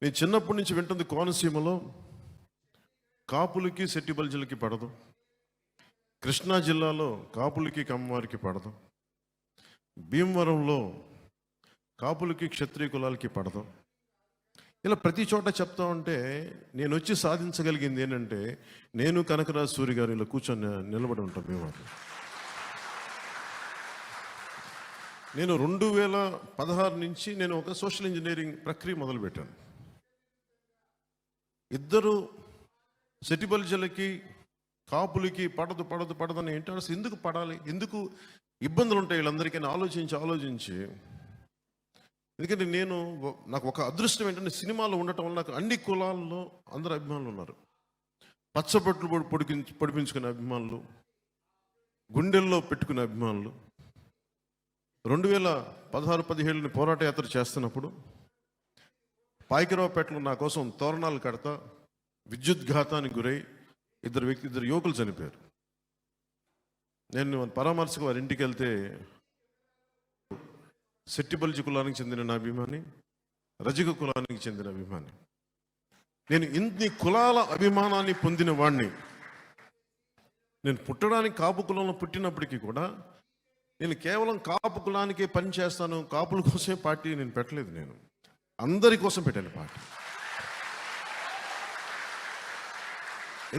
నేను చిన్నప్పటి నుంచి వింటుంది కోనసీమలో కాపులకి సెట్టి బల్జీలకి పడదు, కృష్ణా జిల్లాలో కాపులకి కమ్మవారికి పడదు, భీమవరంలో కాపులకి క్షత్రియ కులాలకి పడదు. ఇలా ప్రతి చోట చెప్తా ఉంటే నేను వచ్చి సాధించగలిగింది ఏంటంటే, నేను కనకరాజు సూరి గారు ఇలా కూర్చొని నిలబడి ఉంటాం. భీమవరం నేను 2016 నుంచి నేను ఒక సోషల్ ఇంజనీరింగ్ ప్రక్రియ మొదలుపెట్టాను. ఇద్దరు సెట్టి బల్జీలకి కాపులకి పడదు పడదు పడదని ఏంటంటే అసలు ఎందుకు పడాలి, ఎందుకు ఇబ్బందులు ఉంటాయి వీళ్ళందరికీ ఆలోచించి ఎందుకంటే నాకు ఒక అదృష్టం ఏంటంటే సినిమాలో ఉండటం వల్ల నాకు అన్ని కులాల్లో అందరు అభిమానులు ఉన్నారు. పచ్చబొట్లు పొడిపించుకునే అభిమానులు, గుండెల్లో పెట్టుకునే అభిమానులు. 2016-17 పోరాట యాత్ర చేస్తున్నప్పుడు పాయకరావుపేటలో నా కోసం తోరణాలు కడతా విద్యుద్ఘాతానికి గురై ఇద్దరు యువకులు చనిపోయారు. నేను పరామర్శకు వారి ఇంటికి వెళ్తే సెట్టి బల్జీ కులానికి చెందిన నా అభిమాని, రజక కులానికి చెందిన అభిమాని. నేను ఇన్ని కులాల అభిమానాన్ని పొందిన వాడిని. నేను పుట్టడానికి కాపు కులంలో పుట్టినప్పటికీ కూడా నేను కేవలం కాపు కులానికే పని చేస్తాను, కాపుల కోసమే పార్టీ నేను పెట్టలేదు. నేను అందరి కోసం పెట్టాను పార్టీ.